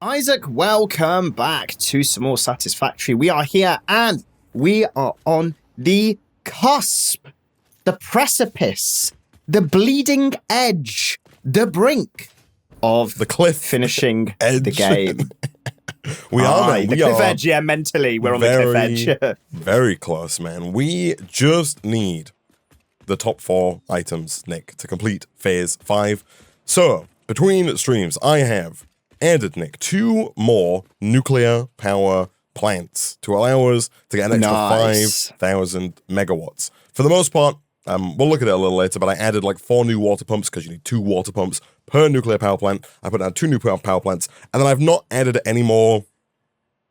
Isaac, welcome back to some more Satisfactory. We are here and we are on the cusp, the precipice, the bleeding edge, the brink of the cliff finishing edge. the game. We are, man. The cliff edge, yeah, mentally. We're on the cliff edge. Very close, man. We just need the top 4 items, Nick, to complete Phase 5. So, between streams, I have added, Nick, 2 more nuclear power plants to allow us to get an extra 5,000 megawatts. For the most part, we'll look at it a little later, but I added like 4 new water pumps because you need 2 water pumps per nuclear power plant. I put down 2 new power plants, and then I've not added any more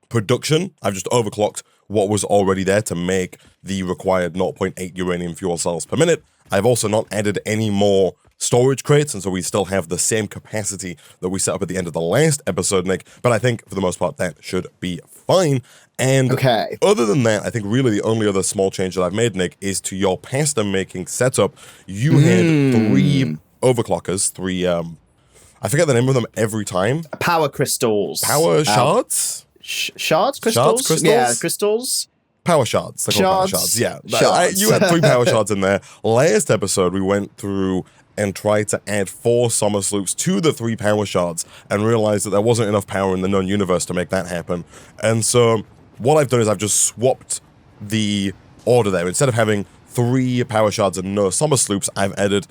production. I've just overclocked what was already there to make the required 0.8 uranium fuel cells per minute. I've also not added any more storage crates, and so we still have the same capacity that we set up at the end of the last episode, Nick, but I think for the most part that should be fine. And other than that, I think really the only other small change that I've made, Nick, is to your pasta making setup. You had 3 overclockers, 3 I forget the name of them every time. Power crystals. Power shards? Shards? Crystals? Shards? Crystals? Yeah, crystals. Power shards. Power shards. Yeah. Shards. You had 3 power shards in there. Last episode, we went through and tried to add 4 summer sloops to the 3 power shards and realized that there wasn't enough power in the known universe to make that happen. And so what I've done is I've just swapped the order there. Instead of having 3 power shards and no summer sloops, I've added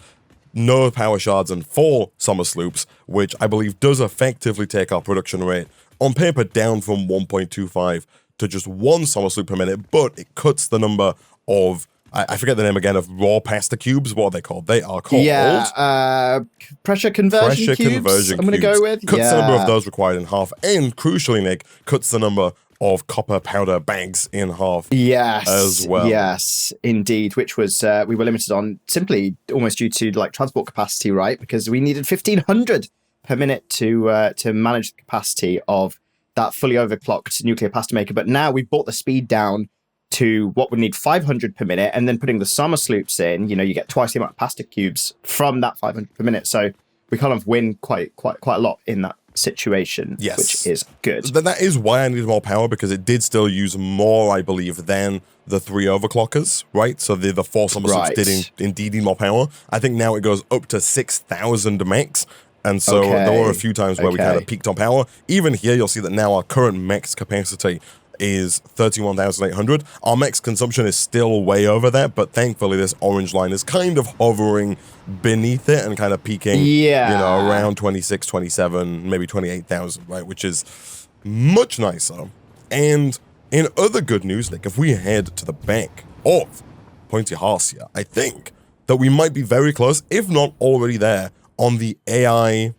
no power shards and 4 summer sloops, which I believe does effectively take our production rate on paper down from 1.25 to just 1 summer sloop per minute, but it cuts the number of, I forget the name again, of raw pasta cubes. What are they called? They are called pressure conversion cubes. I'm going to go with. Cuts the number of those required in half, and crucially, Nick, cuts the number of copper powder bags in half. Yes, as well. Yes, indeed. Which was we were limited on simply almost due to like transport capacity, right? Because we needed 1,500 per minute to manage the capacity of that fully overclocked nuclear pasta maker. But now we've brought the speed down to what would need 500 per minute, and then putting the summer sloops in, you get twice the amount of pasta cubes from that 500 per minute. So we kind of win quite a lot in that situation, yes, which is good. That is why I needed more power, because it did still use more, I believe, than the 3 overclockers, right? So the 4 summer sloops did indeed need more power. I think now it goes up to 6,000 max. And so there were a few times where we kind of peaked on power. Even here, you'll see that now our current max capacity is 31,800. Our max consumption is still way over that, but thankfully this orange line is kind of hovering beneath it and kind of peaking, around 26, 27, maybe 28,000, right? Which is much nicer. And in other good news, Nick, if we head to the back of Pointy Horse here, I think that we might be very close, if not already there, on the AI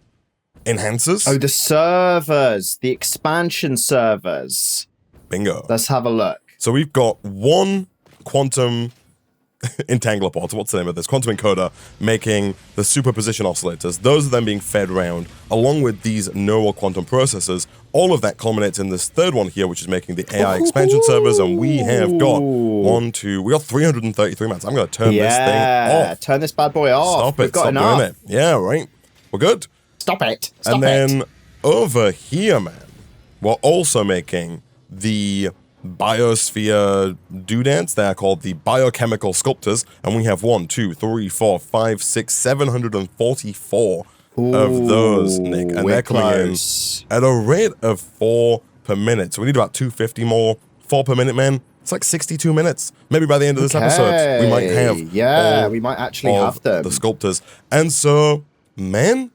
enhancers. Oh, the servers, the expansion servers. Bingo. Let's have a look. So we've got 1 quantum entangler pod. So what's the name of this? Quantum encoder making the superposition oscillators. Those are then being fed round along with these neural quantum processors. All of that culminates in this third one here, which is making the AI expansion servers. And we have got 333 mats. I'm going to turn this thing off. Turn this bad boy off. Stop it. Stop doing it. Yeah, right. We're good. Stop it. And then over here, man, we're also making the biosphere doodads. They are called the biochemical sculptors, and we have 744 of those, Nick, and they're coming in at a rate of 4 per minute. So we need about 250 more. 4 per minute, man. It's like 62 minutes. Maybe by the end of this episode, we might have we might actually have them. The sculptors. And so, man,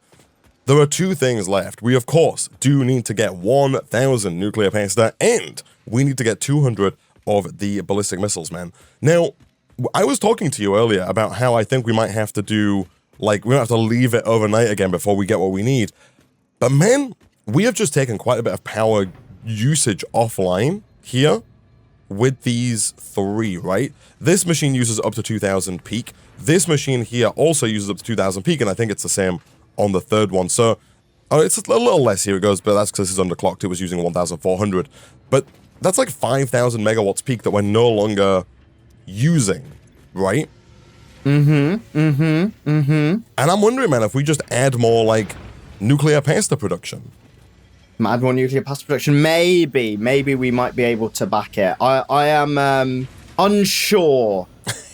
there are 2 things left. We, of course, do need to get 1,000 nuclear pasta, and we need to get 200 of the ballistic missiles, man. Now, I was talking to you earlier about how I think we might have to do, we don't have to leave it overnight again before we get what we need. But, man, we have just taken quite a bit of power usage offline here with these 3, right? This machine uses up to 2,000 peak. This machine here also uses up to 2,000 peak, and I think it's the same on the third one. So it's a little less here it goes, but that's because this is underclocked. It was using 1,400. But that's like 5,000 megawatts peak that we're no longer using, right? And I'm wondering, man, if we just add more, nuclear pasta production. Add more nuclear pasta production. Maybe we might be able to back it. I am unsure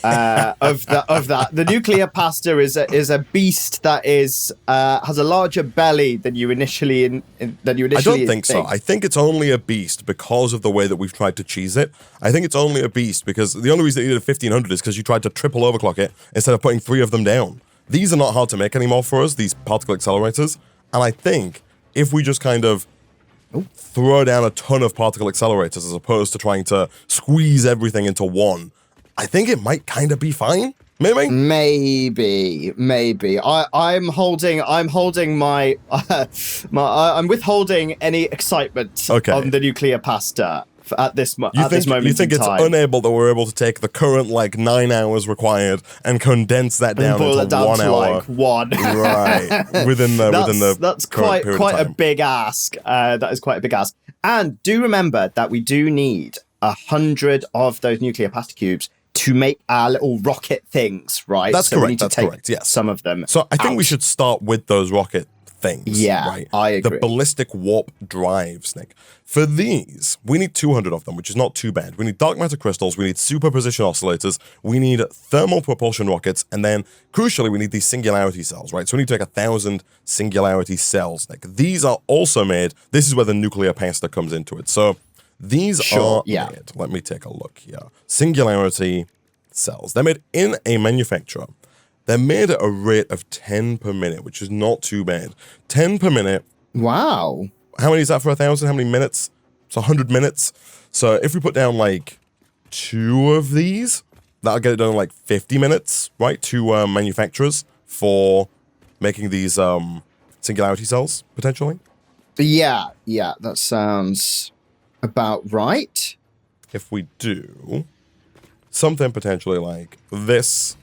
of that. The nuclear pasta is a beast that is has a larger belly than you initially I don't think so. I think it's only a beast because of the way that we've tried to cheese it. I think it's only a beast because the only reason that you did a 1500 is because you tried to triple overclock it instead of putting 3 of them down. These are not hard to make anymore for us, these particle accelerators. And I think if we just kind of throw down a ton of particle accelerators as opposed to trying to squeeze everything into one, I think it might kind of be fine. Maybe. I'm withholding any excitement on the nuclear pasta at this moment. You think it's unable that we're able to take the current 9 hours required and condense that down into 1 hour, one, right? That's quite a big ask. That is quite a big ask. And do remember that we do need 100 of those nuclear pasta cubes to make our little rocket things, right? That's correct. We need to take some of them. So I think we should start with those rocket things. Yeah, right? I agree. The ballistic warp drives, Nick. For these, we need 200 of them, which is not too bad. We need dark matter crystals, we need superposition oscillators, we need thermal propulsion rockets, and then, crucially, we need these singularity cells, right? So we need to take 1,000 singularity cells, Nick. These are also made, this is where the nuclear pasta comes into it. So these are made, let me take a look here. Singularity cells. They're made in a manufacturer. They're made at a rate of 10 per minute, which is not too bad. 10 per minute. Wow. How many is that for 1,000? How many minutes? It's 100 minutes. So if we put down 2 of these, that'll get it done in 50 minutes, right? 2 manufacturers for making these singularity cells, potentially. Yeah, that sounds about right. If we do something potentially like this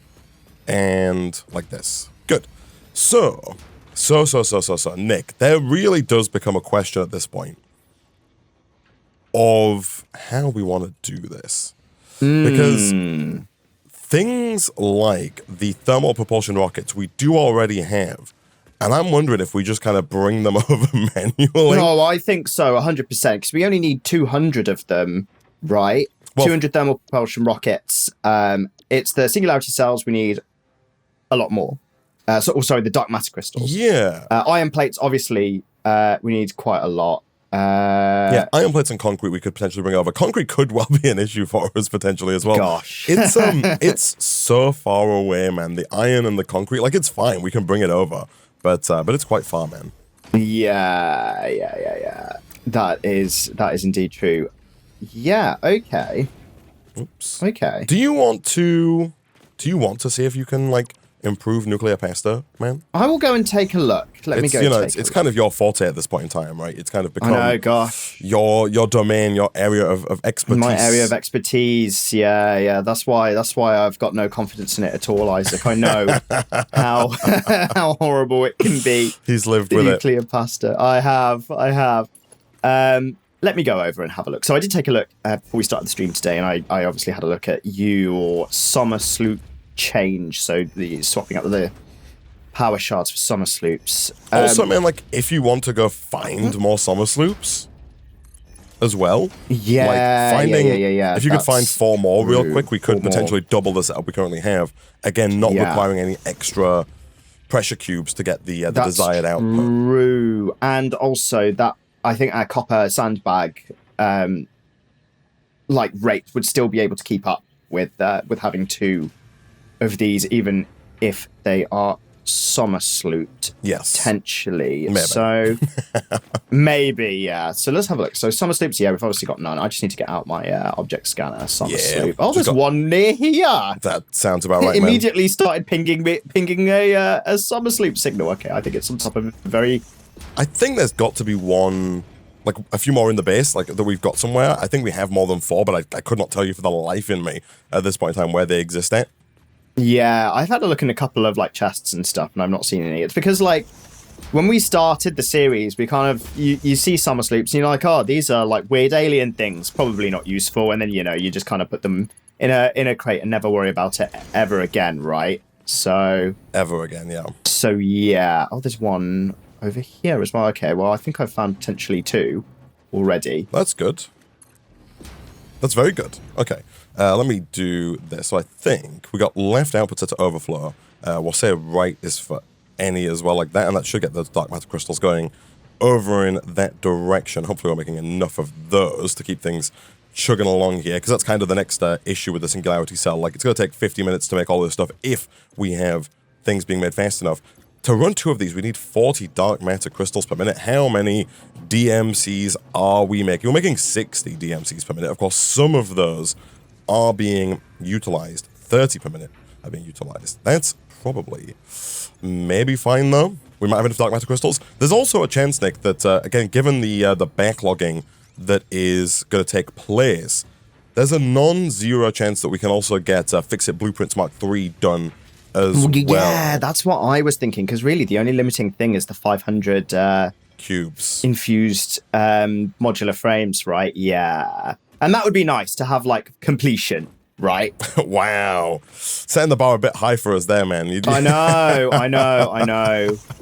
and like this. Good. So, Nick, there really does become a question at this point of how we want to do this. Because things like the thermal propulsion rockets we do already have. And I'm wondering if we just kind of bring them over manually. No, I think so, 100%, because we only need 200 of them, right? Well, 200 thermal propulsion rockets. It's the singularity cells we need a lot more. The dark matter crystals. Yeah. Iron plates, obviously, we need quite a lot. Iron plates and concrete we could potentially bring over. Concrete could well be an issue for us potentially as well. Gosh. It's so far away, man. The iron and the concrete, it's fine. We can bring it over. But it's quite far, man. Yeah. That is indeed true. Yeah, okay. Oops. Okay. Do you want to see if you can improve nuclear pasta, man? I will go and take a look. It's kind of your forte at this point in time, right? It's kind of become your domain, your area of expertise. My area of expertise. Yeah. That's why I've got no confidence in it at all, Isaac. I know how horrible it can be. He's lived with nuclear pasta. I have. Let me go over and have a look. So I did take a look before we started the stream today, and I obviously had a look at your summer sloop change. So the swapping out the power shards for summer sloops. Also, man, if you want to go find more summer sloops as well. Yeah. If you could find 4 more real quick, we could potentially double the setup we currently have. Again, not requiring any extra pressure cubes to get the desired output. True. And also that I think our copper sandbag rate would still be able to keep up with having 2 of these, even if they are summer slooped. Yes. Potentially. Maybe. So maybe, yeah. So let's have a look. So summer sloops, yeah, we've obviously got none. I just need to get out my object scanner. Summer sloop. Oh, there's one near here. That sounds about right, immediately started pinging a summer sloop signal. Okay, I think it's some type of very... I think there's got to be one, a few more in the base, that we've got somewhere. I think we have more than 4, but I could not tell you for the life in me at this point in time where they exist at. Yeah, I've had a look in a couple of chests and stuff, and I've not seen any. It's because when we started the series, we kind of you see summer sloops, and you're like, oh, these are weird alien things, probably not useful, and then you just kind of put them in a crate and never worry about it ever again, right? So ever again, yeah. So yeah. Oh, there's one over here as well. Okay, well, I think I've found potentially 2 already. That's good. That's very good. Okay, let me do this. So I think we got left outputs to overflow. We'll say right is for any as well, like that, and that should get those dark matter crystals going over in that direction. Hopefully we're making enough of those to keep things chugging along here, because that's kind of the next issue with the Singularity cell. Like, it's going to take 50 minutes to make all this stuff if we have things being made fast enough. To run 2 of these, we need 40 dark matter crystals per minute. How many DMCs are we making? We're making 60 DMCs per minute. Of course, some of those are being utilized. 30 per minute are being utilized. That's probably maybe fine, though. We might have enough dark matter crystals. There's also a chance, Nick, that, again, given the backlogging that is going to take place, there's a non-zero chance that we can also get Fix-It Blueprints Mark III done as well. Yeah, that's what I was thinking, because really the only limiting thing is the 500 cubes infused modular frames, right? Yeah. And that would be nice to have, like, completion, right? Wow. Setting the bar a bit high for us there, man. I know.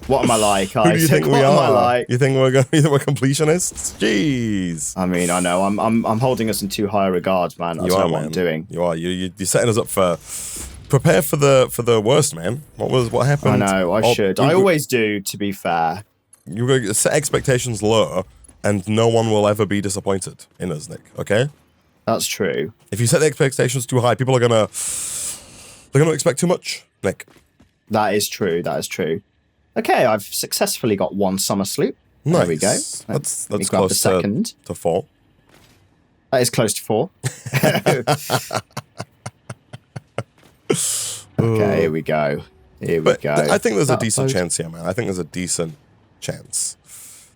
What am I like, Who do you think we what are? am I like? You think we're completionists? Jeez. I mean, I know. I'm holding us in too high a regard, man. That's what I'm doing. You are. You're setting us up for... Prepare for the worst, man. What happened? I know, I should. I always do, to be fair. You set expectations low, and no one will ever be disappointed in us, Nick, okay? That's true. If you set the expectations too high, people are gonna expect too much, Nick. That is true. Okay, I've successfully got 1 summer sloop. Nice. There we go. That's grab close the second. to 4. That is close to 4. Okay, here we go. I think there's a decent chance here, man. I think there's a decent chance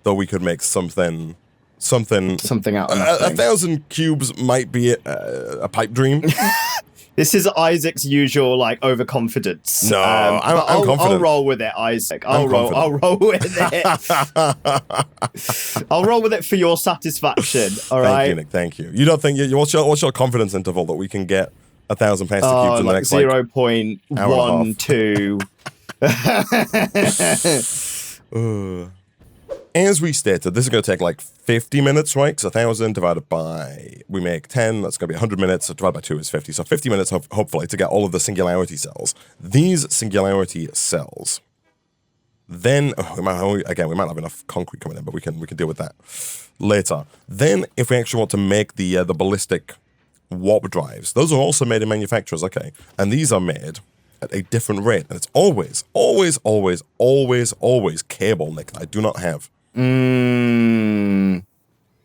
that we could make something out of nothing. 1,000 cubes might be a pipe dream. This is Isaac's usual, like, overconfidence. No, I'm confident. I'll roll with it, Isaac. I'll roll with it. I'll roll with it for your satisfaction. All right. Thank you, Nick. Thank you. You don't think what's your confidence interval that we can get 1,000 pasta cubes in the next 0.12. As we stated, this is going to take like 50 minutes, right? Because 1,000 divided by, we make 10, that's going to be 100 minutes, so divided by 2 is 50. So 50 minutes, hopefully, to get all of the Singularity cells. These Singularity cells, then, we might not have enough concrete coming in, but we can deal with that later. Then, if we actually want to make the ballistic warp drives, those are also made in manufacturers, okay? And these are made at a different rate, and it's always cable, Nick, I do not have.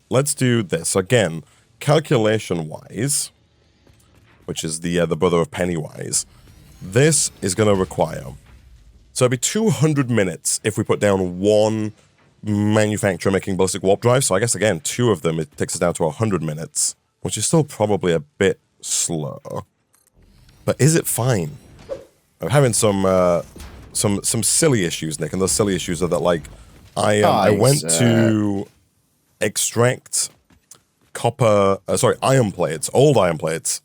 Let's do this again. Calculation-wise, which is the brother of Pennywise, this is going to require... So it'd be 200 minutes if we put down 1 manufacturer making ballistic warp drive. So I guess, again, 2 of them, it takes us down to 100 minutes, which is still probably a bit slow. But is it fine? I'm having some silly issues, Nick, and those silly issues are that, like, I went to extract iron plates, old iron plates,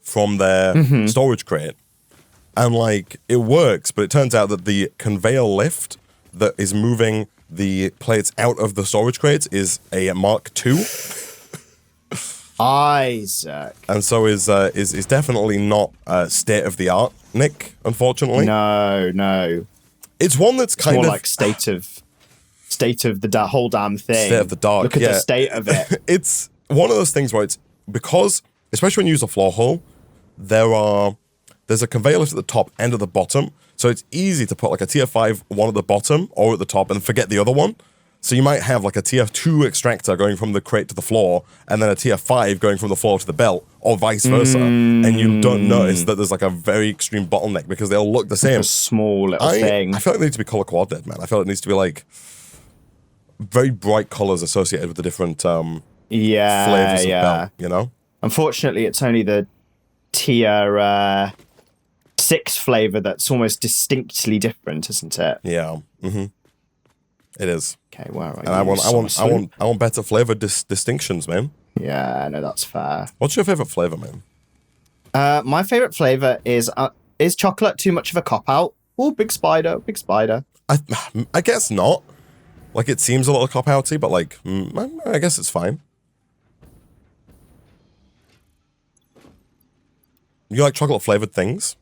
from their storage crate, and, like, it works, but it turns out that the conveyor lift that is moving the plates out of the storage crates is a Mark II. Isaac. And so is definitely not state of the art, Nick, unfortunately. No. It's one that's kind more of like state of the whole damn thing. State of the dark. Look at the state of it. It's one of those things where it's because, especially when you use a floor hole, there's a conveyor lift at the top and at the bottom, so it's easy to put like a tier 5 one at the bottom or at the top and forget the other one. So you might have like a tier 2 extractor going from the crate to the floor, and then a tier 5 going from the floor to the belt, or vice versa. And you don't notice that there's like a very extreme bottleneck because they all look the same. A small little thing. I feel like they need to be color coordinated, man. I feel like it needs to be like very bright colors associated with the different flavors of belt, you know? Unfortunately, it's only the tier 6 flavor that's almost distinctly different, isn't it? Yeah. It is. Okay, where are you? And I want better flavor distinctions, man. Yeah, no, that's fair. What's your favorite flavor, man? My favorite flavor is chocolate too much of a cop out? Oh, big spider. I guess not. Like, it seems a little cop-outy, but, like, I guess it's fine. You like chocolate-flavored things?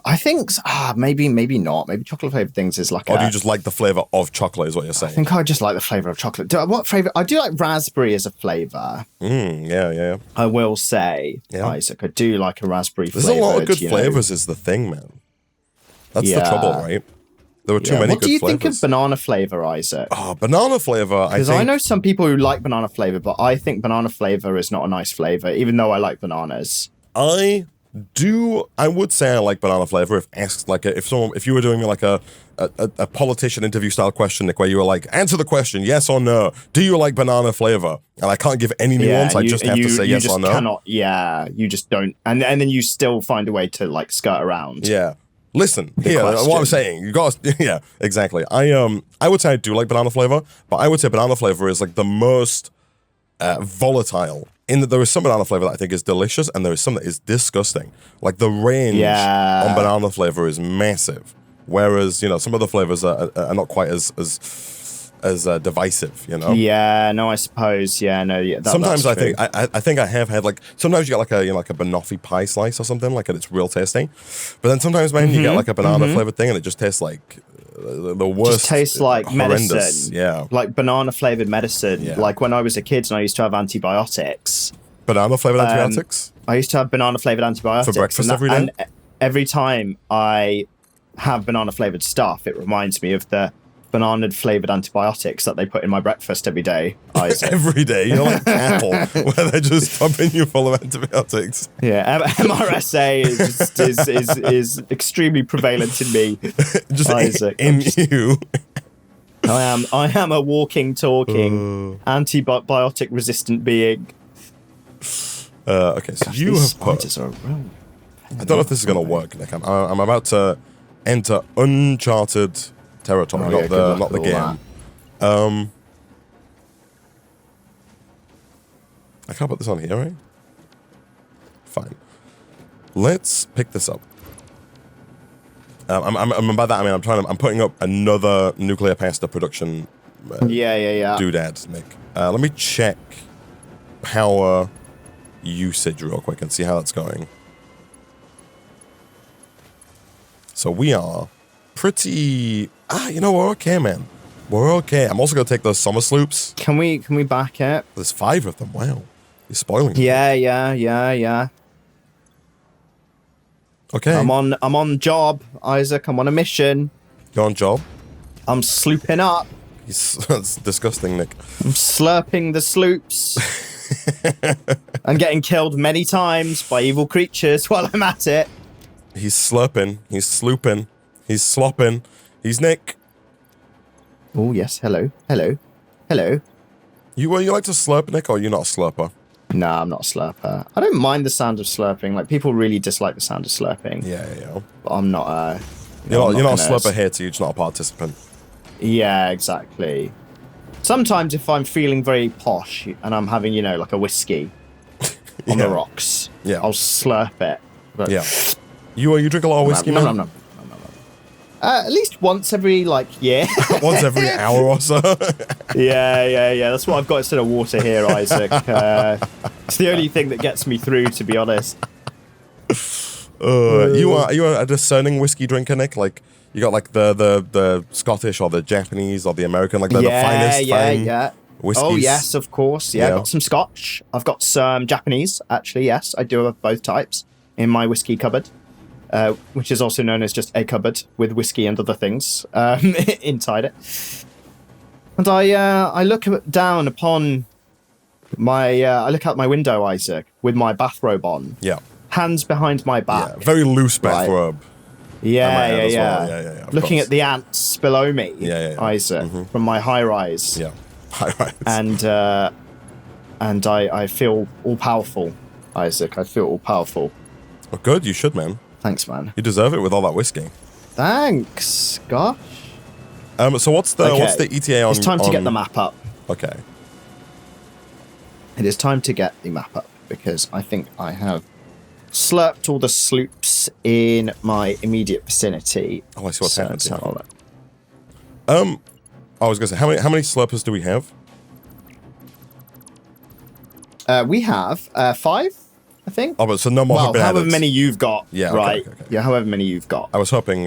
I think, maybe not. Maybe chocolate-flavored things is like Or do you just like the flavor of chocolate is what you're saying? I think I just like the flavor of chocolate. What flavor? I do like raspberry as a flavor. Yeah. I will say, Yeah. Isaac, I do like a raspberry There's flavor. a lot of good flavors is the thing, man. That's the trouble, right? There were too many good flavors. What do you think of banana flavor, Isaac? Oh, banana flavor, Because I know some people who like banana flavor, but I think banana flavor is not a nice flavor, even though I like bananas. I would say I like banana flavor if asked, like, if you were doing like a politician interview style question, Nick, where you were like, answer the question, yes or no, do you like banana flavor? And I can't give any nuance, I just have to say yes or no. You just don't, and then you still find a way to like skirt around. Yeah. Listen, here, what I'm saying, you guys, yeah, exactly. I would say I do like banana flavor, but I would say banana flavor is like the most volatile, in that there is some banana flavor that I think is delicious and there is some that is disgusting. Like the range on banana flavor is massive, whereas, you know, some of the flavors are not quite as divisive, you know? Yeah, no, I suppose. Yeah, no, yeah. Sometimes I think I have had, like, sometimes you get like a banoffee pie slice or something, like, and it's real tasty. But then sometimes, man, you get like a banana flavored thing and it just tastes like the worst. Just tastes like horrendous. medicine. Yeah. Like banana flavored medicine. Yeah. Like when I was a kid and I used to have antibiotics. Banana flavored antibiotics? I used to have banana flavored antibiotics. For breakfast every day? And every time I have banana flavored stuff, it reminds me of the banana flavored antibiotics that they put in my breakfast every day. Every day, you're like cattle, where they're just pumping you full of antibiotics. Yeah, MRSA is extremely prevalent in me. Just Isaac, in you. I am a walking, talking, antibiotic resistant being. Okay, so Gosh, you have put. Are real. I don't know if this is gonna work, Nick. I'm about to enter uncharted territory, not the game. I can't put this on here, right? Fine. Let's pick this up. By that I mean I'm putting up another nuclear pasta production. Doodad, Nick. Let me check power usage real quick and see how that's going. So we are pretty. You know, we're okay, man. We're okay. I'm also gonna take those summer sloops. Can we back it? There's 5 of them. Wow, you're spoiling. Yeah. Okay. I'm on job, Isaac. I'm on a mission. You're on job. I'm slooping up. That's disgusting, Nick. I'm slurping the sloops. I'm getting killed many times by evil creatures while I'm at it. He's slurping. He's slooping. He's slopping. He's Nick. Oh yes. Hello. You like to slurp, Nick, or are you not a slurper? No, I'm not a slurper. I don't mind the sound of slurping. Like, people really dislike the sound of slurping. Yeah. But I'm not you're not a slurper here, so you're just not a participant. Yeah, exactly. Sometimes if I'm feeling very posh and I'm having, like a whiskey on the rocks, I'll slurp it. But yeah. You drink a lot of whiskey, man? No. At least once every, year. Once every hour or so. Yeah. That's what I've got instead of water here, Isaac. It's the only thing that gets me through, to be honest. Are you a discerning whiskey drinker, Nick? Like, you got the Scottish or the Japanese or the American, the finest whiskeys? Oh yes, of course. Yeah, I've got some Scotch. I've got some Japanese, actually. Yes, I do have both types in my whiskey cupboard. Which is also known as just a cupboard with whiskey and other things inside it. And I look down upon I look out my window, Isaac, with my bathrobe on. Yeah. Hands behind my back. Yeah, very loose bathrobe. Right. Yeah. Yeah, Looking at the ants below me, Isaac, from my high rise. Yeah, high rise. And I feel all powerful, Isaac. I feel all powerful. Well, good. You should, man. Thanks, man. You deserve it with all that whiskey. Thanks. Gosh. So what's the ETA on? It's time to get the map up. Okay. It is time to get the map up because I think I have slurped all the sloops in my immediate vicinity. Oh, I see what's happening. I was gonna say, how many slurpers do we have? We have 5, I think. Oh, but so no more have been however added. many you've got. Yeah, okay, right. okay. Yeah, however many you've got. I was hoping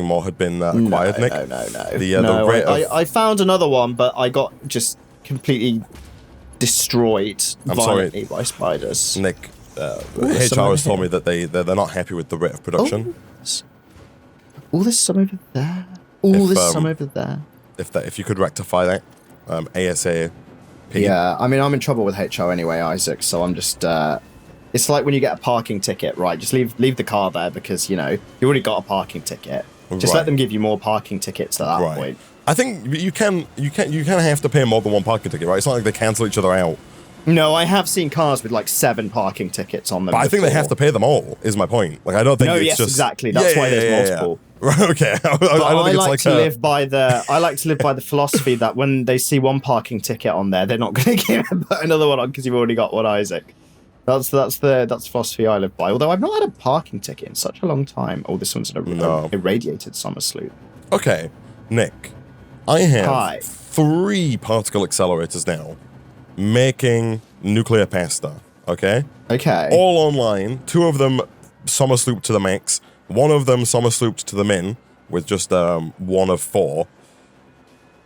more had been acquired, Nick. No. The rate I found another one, but I got just completely destroyed violently by spiders. Nick, HR has told me that they're not happy with the rate of production. All this some over there. This some over there. If you could rectify that, ASAP. Yeah, I mean, I'm in trouble with HR anyway, Isaac. So I'm just. It's like when you get a parking ticket, right? Just leave the car there because you already got a parking ticket. Just let them give you more parking tickets at that point. I think you can have to pay more than one parking ticket, right? It's not like they cancel each other out. No, I have seen cars with like 7 parking tickets on them. But I think they have to pay them all. Is my point. Like I don't think it's just exactly. That's why there's multiple. Right, okay. I don't think it's like live by the. I like to live by the philosophy that when they see one parking ticket on there, they're not going to put another one on because you've already got one, Isaac. That's the philosophy I live by. Although I've not had a parking ticket in such a long time. Oh, this one's an irradiated summer sloop. Okay, Nick, I have 3 particle accelerators now, making nuclear pasta. Okay. Okay. All online. 2 of them summer sloop to the max. 1 of them summer slooped to the min with just 1 of 4.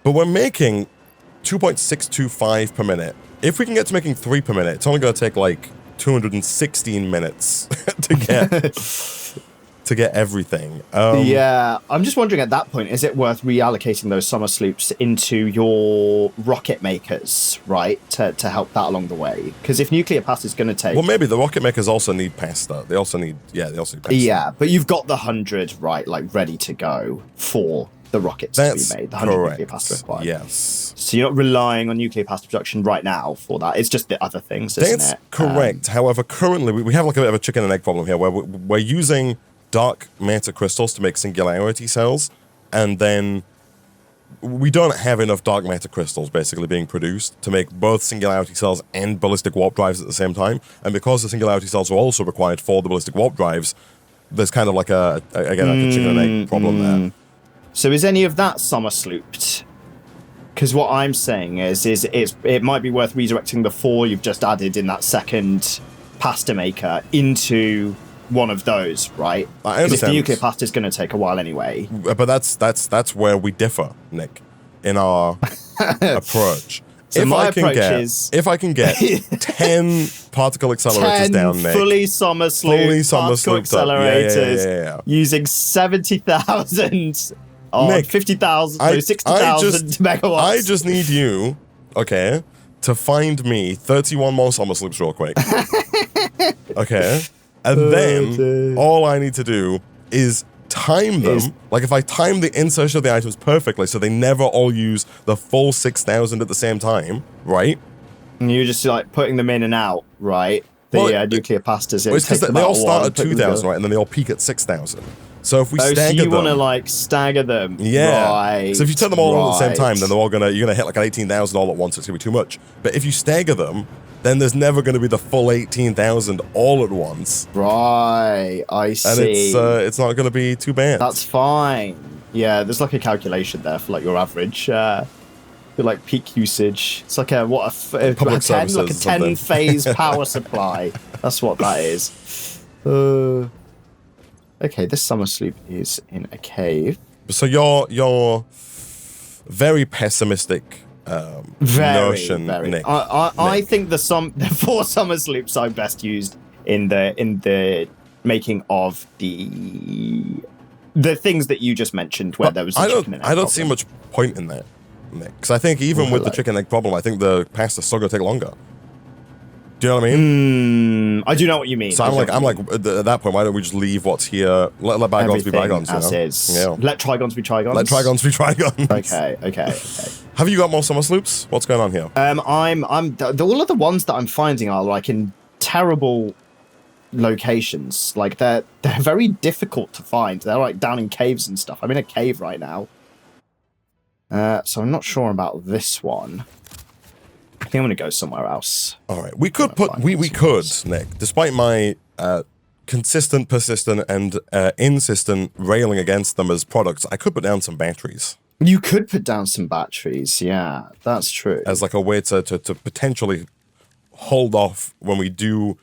But we're making 2.625 per minute. If we can get to making 3 per minute, it's only going to take like 216 minutes to get everything. Yeah, I'm just wondering at that point, is it worth reallocating those summer sloops into your rocket makers, right, to help that along the way? Because if nuclear pasta is going to take... Well, maybe the rocket makers also need pasta. They also need pasta. Yeah, but you've got the 100, right, like ready to go for the rockets to be made. The 100 nuclear pasta required. Yes. So you're not relying on nuclear pasta production right now for that. It's just the other things, isn't it? That's correct. However, currently we have like a bit of a chicken and egg problem here where we're using dark matter crystals to make singularity cells, and then we don't have enough dark matter crystals basically being produced to make both singularity cells and ballistic warp drives at the same time. And because the singularity cells are also required for the ballistic warp drives, there's kind of like a chicken and egg problem there. So is any of that summer slooped? Because what I'm saying is it might be worth redirecting the 4 you've just added in that second pasta maker into one of those, right? Because if the nuclear pasta is going to take a while anyway. But that's where we differ, Nick, in our approach. So my approach is... If I can get 10 particle accelerators down, Nick. Fully summer sloop particle accelerators using 70,000... Nick, 50,000, 60,000 megawatts. I just need you, okay, to find me 31 more summer sloops real quick. Okay? And then all I need to do is time them. Like if I time the insertion of the items perfectly so they never all use the full 6,000 at the same time, right? And you're just like putting them in and out, right? The nuclear pastas. It's because they all start at 2,000, right? And then they all peak at 6,000. So if we stagger them... so you want to like stagger them. Yeah. Right. So if you turn them all on at the same time, then you're gonna hit like an 18,000 all at once. It's gonna be too much. But if you stagger them, then there's never going to be the full 18,000 all at once. Right, I see. And it's not going to be too bad. That's fine. Yeah, there's like a calculation there for like your average, your like peak usage. It's like a 10 phase power supply. That's what that is. Okay, this summer sloop is in a cave. So you're very pessimistic. Notion, Nick. I think the 4 summer sloops are best used in the making of the things that you just mentioned, where there was a chicken and egg I don't see much point in that, Nick, because I think even with the chicken egg problem, I think the pasta's still gonna take longer. Do you know what I mean? I do know what you mean. So I'm like at that point, why don't we just leave what's here? Let bygones be bygones. As is. Yeah. Let trigons be trigons. Let trigons be trigons. Okay. Have you got more summer sloops? What's going on here? All of the ones that I'm finding are like in terrible locations. Like they're very difficult to find. They're like down in caves and stuff. I'm in a cave right now. So I'm not sure about this one. I think I'm going to go somewhere else. All right. We could, Nick, despite my consistent, persistent, and insistent railing against them as products, I could put down some batteries You could put down some batteries. Yeah, that's true. As like a way to potentially hold off when we do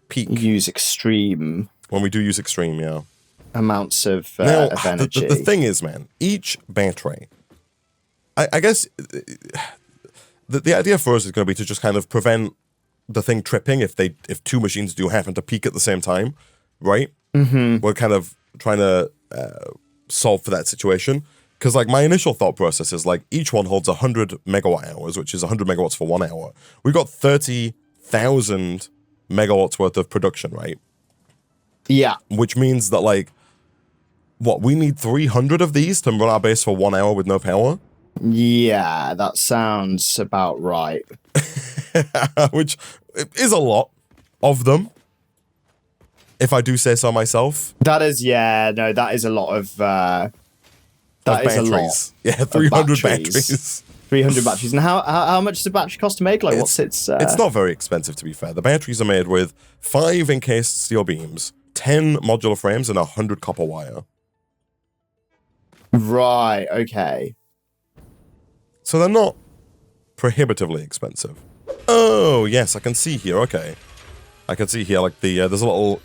peak. Use extreme. When we do use extreme, yeah. Amounts of energy. The thing is, man, each battery, I guess the idea for us is going to be to just kind of prevent the thing tripping if two machines do happen to peak at the same time, right? Mm-hmm. We're kind of trying to solve for that situation. Because like my initial thought process is like each one holds 100 megawatt hours, which is 100 megawatts for 1 hour. We've got 30,000 megawatts worth of production, right? Yeah. Which means that like, what, we need 300 of these to run our base for 1 hour with no power? Yeah, that sounds about right. Which is a lot of them, if I do say so myself. That is, that is a lot of... That is batteries. A lot. Yeah, 300 batteries. 300 batteries. And how much does a battery cost to make? Like, what's its... It's not very expensive, to be fair. The batteries are made with 5 encased steel beams, 10 modular frames, and 100 copper wire. Right, okay. So they're not prohibitively expensive. Oh, yes, I can see here. Okay. I can see here, like, there's a little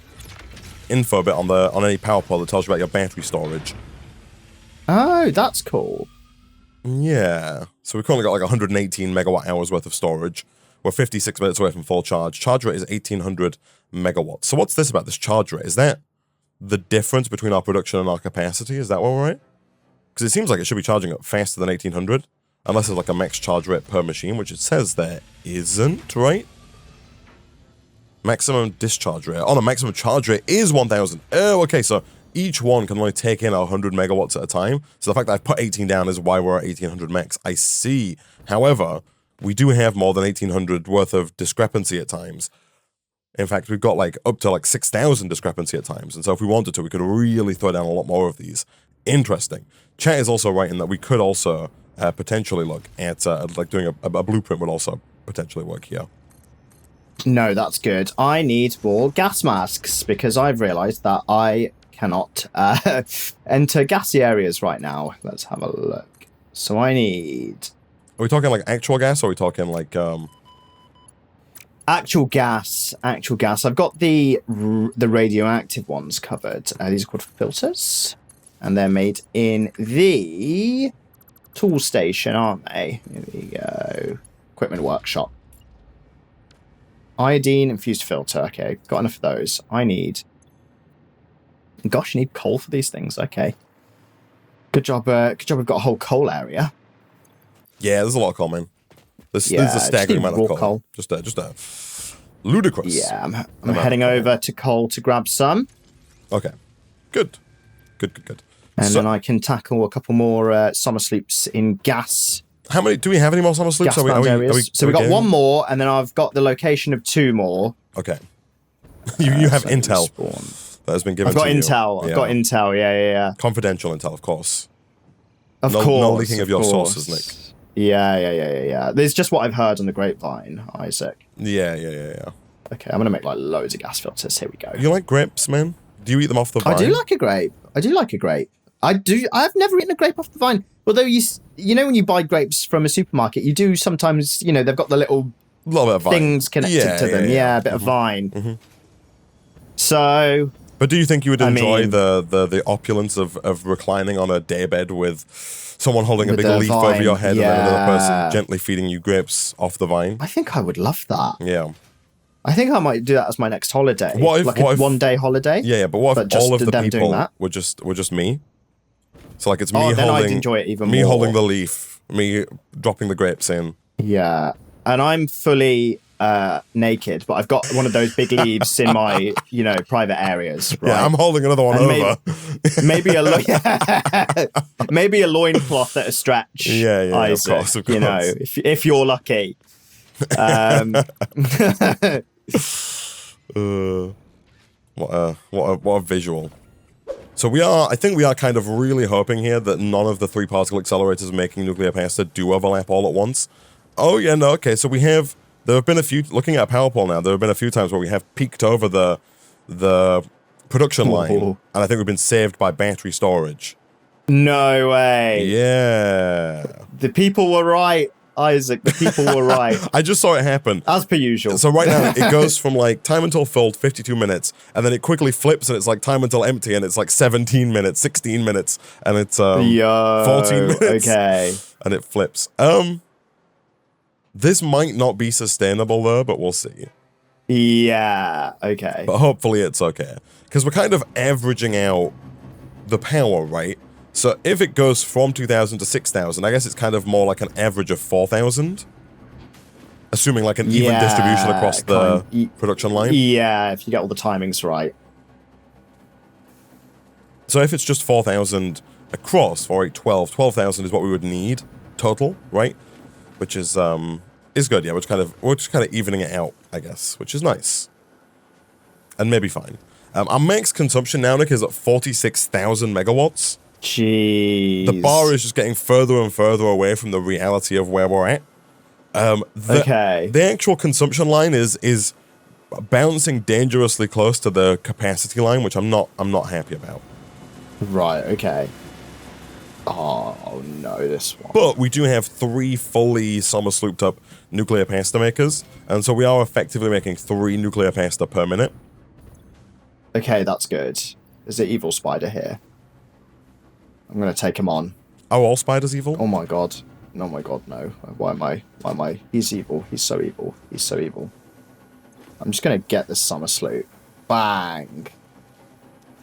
info bit on any power pole that tells you about your battery storage. Oh, that's cool. Yeah. So we've currently got like 118 megawatt hours worth of storage. We're 56 minutes away from full charge. Charge rate is 1800 megawatts. So what's this about this charge rate? Is that the difference between our production and our capacity? Is that what we're right? Because it seems like it should be charging up faster than 1800, unless it's like a max charge rate per machine, which it says there isn't, right? Maximum discharge rate. Oh, no, maximum charge rate is 1000. Oh, okay, so each one can only take in 100 megawatts at a time. So the fact that I've put 18 down is why we're at 1800 max. I see. However, we do have more than 1800 worth of discrepancy at times. In fact, we've got like up to like 6000 discrepancy at times. And so if we wanted to, we could really throw down a lot more of these. Interesting. Chat is also right in that we could also potentially look at like doing a blueprint would also potentially work here. No, that's good. I need more gas masks because I've realized that I cannot enter gassy areas right now. Let's have a look. So I need... Are we talking like actual gas or are we talking like... Actual gas. I've got the radioactive ones covered. These are called filters. And they're made in the tool station, aren't they? Here we go. Equipment workshop. Iodine infused filter. Okay, got enough of those. I need... Gosh, you need coal for these things. Okay. Good job we've got a whole coal area. Yeah, there's a lot of coal, man. There's a staggering amount of coal. Just ludicrous. Yeah, I'm heading over to coal to grab some. Okay. Good. And then I can tackle a couple more summer sloops in gas. How many? Do we have any more summer sloops? So we got one more, and then I've got the location of 2 more. Okay. you have intel that has been given to you. I've got intel, yeah. Confidential intel, of course. Of course. No leaking of your sources, Nick. Yeah. There's just what I've heard on the grapevine, Isaac. Yeah. Okay, I'm going to make like loads of gas filters. Here we go. You like grapes, man? Do you eat them off the vine? I do like a grape. I've never eaten a grape off the vine. Although you know when you buy grapes from a supermarket, you do sometimes, they've got the little things connected to them. Yeah, a bit of vine. Mm-hmm. So... But do you think you would enjoy the opulence of reclining on a daybed with someone holding a big leaf over your head and then another person gently feeding you grapes off the vine? I think I would love that. Yeah. I think I might do that as my next holiday. What if a one-day holiday? Yeah, but what if all of the people were just me? So like it's me then I'd enjoy it even me more. holding the leaf, me dropping the grapes in. Yeah, and I'm fully naked, but I've got one of those big leaves in my private areas. Right? Yeah, I'm holding another one over. Maybe a loincloth at a stretch. Yeah, Isaac, of course. If you're lucky. What a visual. So I think we are kind of really hoping here that none of the 3 particle accelerators making nuclear pasta do overlap all at once. Oh yeah, no, okay, so there have been a few, looking at a power pole now, there have been a few times where we have peaked over the production line, and I think we've been saved by battery storage. No way. Yeah. The people were right, Isaac. The people were right. I just saw it happen. As per usual. So right now, it goes from like time until filled, 52 minutes, and then it quickly flips and it's like time until empty, and it's like 17 minutes, 16 minutes, and it's 14 minutes. Okay. And it flips. This might not be sustainable though, but we'll see. Yeah, okay. But hopefully it's okay. Because we're kind of averaging out the power, right? So if it goes from 2,000 to 6,000, I guess it's kind of more like an average of 4,000. Assuming like an even distribution across the production line. Yeah, if you get all the timings right. So if it's just 4,000 across, or 12,000 is what we would need total, right? Which is good, yeah. We're just kind of evening it out, I guess, which is nice. And maybe fine. Our max consumption now, Nick, is at 46,000 megawatts. Jeez. The bar is just getting further and further away from the reality of where we're at. The actual consumption line is bouncing dangerously close to the capacity line, which I'm not happy about. Right, okay. Oh no, this one. But we do have 3 fully summer slooped up nuclear pasta makers, and so we are effectively making 3 nuclear pasta per minute. Okay, that's good. There's an evil spider here. I'm gonna take him on. Are all spiders evil? Oh my god. Oh my god, no. Why am I? He's evil. He's so evil. He's so evil. I'm just gonna get this summer sloop. Bang.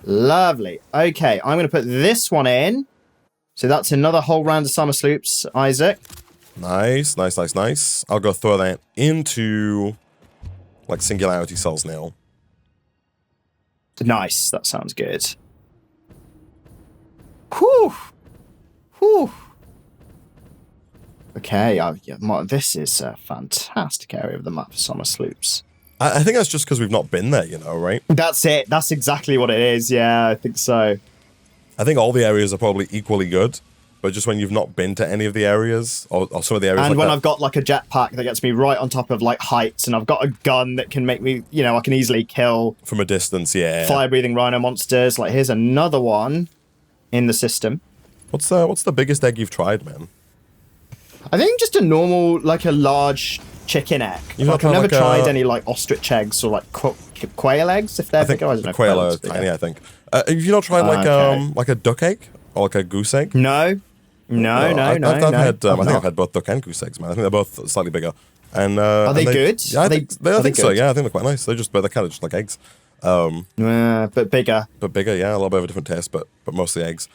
Lovely. Okay, I'm gonna put this one in. So that's another whole round of summer sloops, Isaac. Nice, nice, nice, nice. I'll go throw that into like singularity cells now. Nice. That sounds good. Whew. Whew. Okay, this is a fantastic area of the map for summer sloops. I think that's just because we've not been there, you know, right? That's it. That's exactly what it is. Yeah, I think so. I think all the areas are probably equally good, but just when you've not been to any of the areas, or some of the areas. And like when that, I've got like a jetpack that gets me right on top of like heights, and I've got a gun that can make me, I can easily kill from a distance, yeah. Fire-breathing rhino monsters. Like here's another one in the system. What's the biggest egg you've tried, man? I think just a normal, like a large chicken egg. I've never tried any like ostrich eggs or like quail eggs, if they're bigger. I don't know. Quail are tiny, I think. Have you not tried like a duck egg or like a goose egg? No. I've had I think I've had both duck and goose eggs, man. I think they're both slightly bigger. And are they good? Yeah, I think so. Yeah, I think they're quite nice. They're kind of just like eggs. But bigger. But bigger, yeah. A little bit of a different taste, but mostly eggs.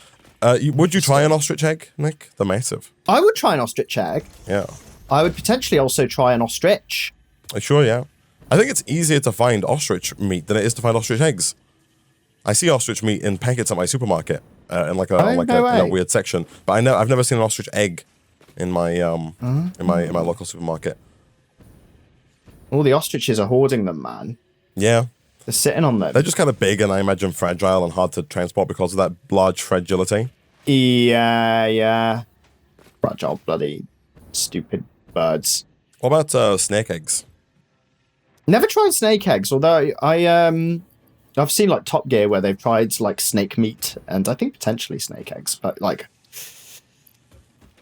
Would you try an ostrich egg, Nick? They're massive. I would try an ostrich egg. Yeah. I would potentially also try an ostrich. Sure, yeah. I think it's easier to find ostrich meat than it is to find ostrich eggs. I see ostrich meat in packets at my supermarket in like a weird section, but I've never seen an ostrich egg in my in my local supermarket. All the ostriches are hoarding them, man. Yeah. They're sitting on them. They're just kind of big and I imagine fragile and hard to transport because of that large fragility. Yeah. Fragile, bloody, stupid birds. What about snake eggs? Never tried snake eggs, although I've seen like Top Gear where they've tried like snake meat and I think potentially snake eggs, but like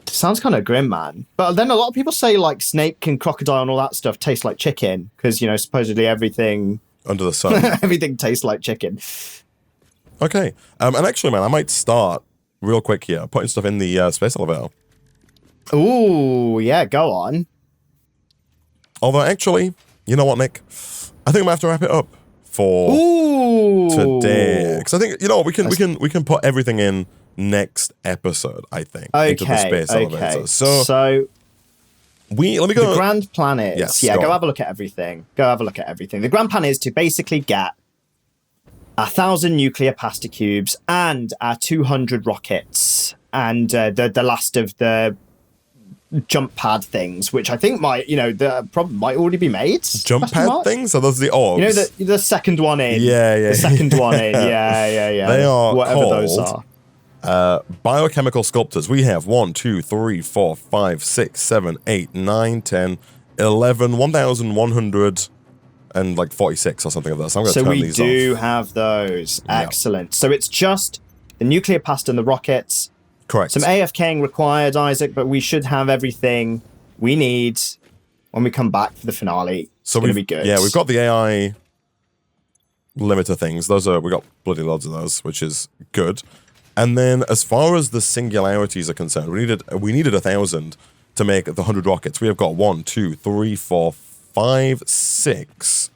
sounds kind of grim, man. But then a lot of people say like snake and crocodile and all that stuff tastes like chicken because supposedly everything under the sun everything tastes like chicken. Okay, and actually, man, I might start real quick here putting stuff in the space elevator. Ooh, yeah, go on. Although actually, you know what, Nick? I think I'm gonna have to wrap it up for today because I think we can put everything in next episode. I think into the space elevator. So let me go. The grand plan is go have a look at everything. The grand plan is to basically get 1,000 nuclear pasta cubes and our 200 rockets and the last of the jump pad things, which I think might already be made. Jump pad things? Are those the orbs? The second one in. Yeah. The second one in. Yeah. They are whatever called, those are. Biochemical sculptors. We have 1, 2, 3, 4, 5, 6, 7, 8, 9, 10, 11, 1,100 and like 46 or something like that. So I'm going to turn these off. So we do have those. Excellent. So it's just the nuclear pasta and the rockets Correct. Some AFKing required, Isaac, but we should have everything we need when we come back for the finale. So it's going to be good. Yeah, we've got the AI limiter things. We got bloody loads of those, which is good. And then as far as the singularities are concerned, we needed 1,000 to make the 100 rockets. We have got 1, 2, 3, 4, 5, 6,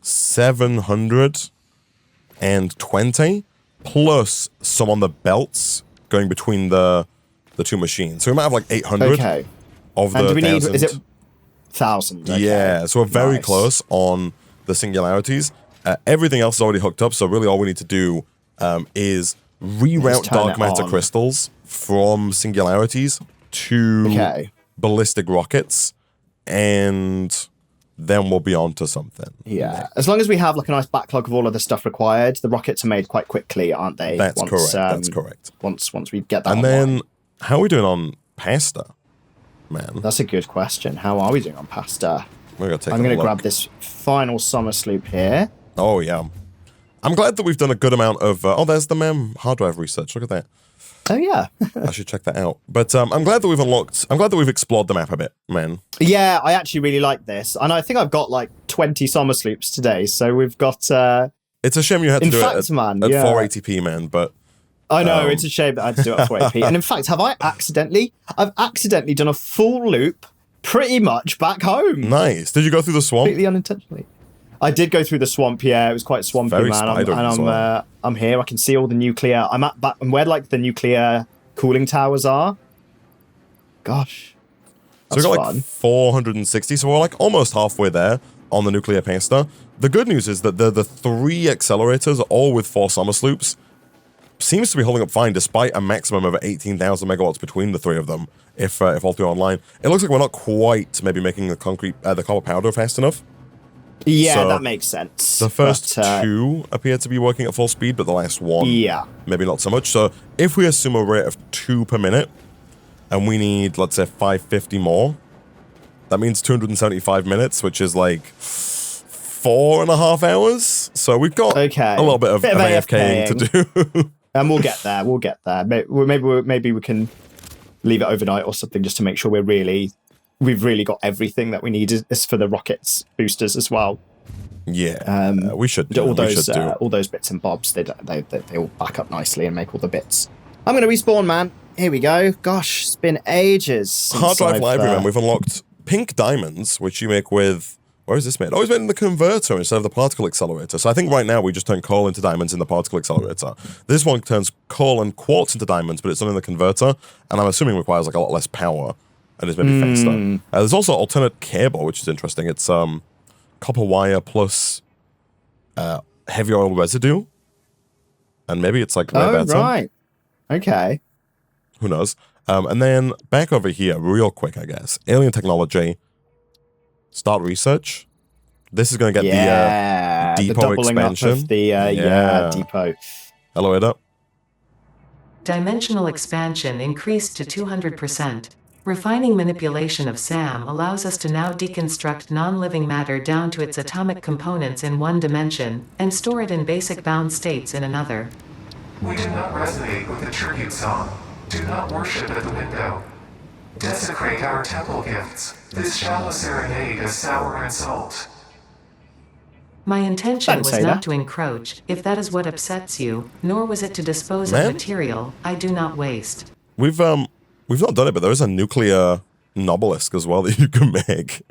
720 plus some on the belts going between the two machines. So we might have like 800 of the 1,000. Do we need, is it 1,000? Okay. Yeah, so we're very close on the singularities. Everything else is already hooked up, so really all we need to do is reroute dark matter crystals from singularities to ballistic rockets, and then we'll be on to something. Yeah, as long as we have like a nice backlog of all of the stuff required, the rockets are made quite quickly, aren't they? That's correct. That's correct. Once we get that. And then, how are we doing on pasta, man? That's a good question. How are we doing on pasta? I'm going to grab this final summer sloop here. Oh yeah, I'm glad that we've done a good amount of. There's the MEM hard drive research. Look at that. Oh yeah. I should check that out. But I'm glad that we've unlocked. I'm glad that we've explored the map a bit, man. Yeah, I actually really like this, and I think I've got like 20 summer sloops today. So we've got. It's a shame you had to do it at 480p, man. But I know it's a shame that I had to do it at 480p. And in fact, I've accidentally done a full loop, pretty much back home. Nice. Did you go through the swamp? Completely unintentionally. I did go through the swamp. Yeah, it was quite swampy, man. I'm here. I can see all the nuclear. I'm where like the nuclear cooling towers are. Gosh, so we got like 460. So we're like almost halfway there on the nuclear pasta. The good news is that the 3 accelerators, all with 4 summer sloops, seems to be holding up fine despite a maximum of 18,000 megawatts between the 3 of them. If all 3 are online, it looks like we're not quite maybe making the copper powder fast enough. Yeah, so that makes sense. The first 2 appear to be working at full speed, but the last 1, maybe not so much. So if we assume a rate of 2 per minute, and we need, let's say, 550 more, that means 275 minutes, which is like 4.5 hours. So we've got a little bit of AFKing to do. And we'll get there. Maybe we can leave it overnight or something just to make sure we've really got everything that we need is for the rockets boosters as well. Yeah, we should do all those bits and bobs. They all back up nicely and make all the bits. I'm going to respawn, man. Here we go. Gosh, it's been ages. Hard drive library, man. We've unlocked pink diamonds, which you make with. Where is this made? Oh, it's made in the converter instead of the particle accelerator. So I think right now we just turn coal into diamonds in the particle accelerator. This one turns coal and quartz into diamonds, but it's done in the converter, and I'm assuming requires like a lot less power. And it's maybe faster. There's also alternate cable, which is interesting. It's copper wire plus heavy oil residue. And maybe it's like way better. Right. Okay. Who knows? And then back over here, real quick, I guess. Alien technology. Start research. This is going to get the depot expansion. Up of the depot. Hello, Ada. Dimensional expansion increased to 200%. Refining manipulation of SAM allows us to now deconstruct non-living matter down to its atomic components in one dimension, and store it in basic bound states in another. We do not resonate with the tribute song. Do not worship at the window. Desecrate our temple gifts. This shallow serenade is sour and salt. My intention was not to encroach, if that is what upsets you, nor was it to dispose of material I do not waste. We've not done it, but there is a nuclear Nobelisk as well that you can make.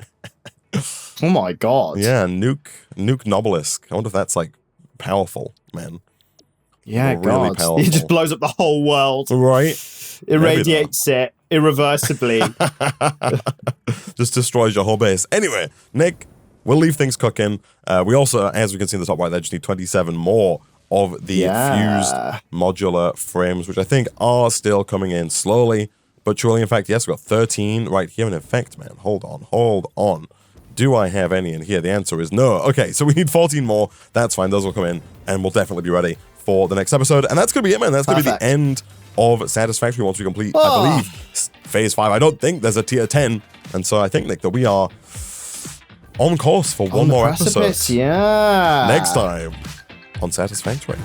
Oh my god. Yeah, nuke Nobelisk. I wonder if that's like powerful, man. Yeah, really powerful. It just blows up the whole world. Right. Irradiates it irreversibly. Just destroys your whole base. Anyway, Nick, we'll leave things cooking. We also, as we can see in the top right there, just need 27 more of the fused modular frames, which I think are still coming in slowly, but surely. In fact, yes, we've got 13 right here. And in fact, man, hold on. Do I have any in here? The answer is no. Okay, so we need 14 more. That's fine. Those will come in, and we'll definitely be ready for the next episode. And that's going to be it, man. That's going to be the end of Satisfactory once we complete, I believe, Phase 5. I don't think there's a Tier 10. And so I think, Nick, that we are on course for one more episode. Yeah. Next time on Satisfactory.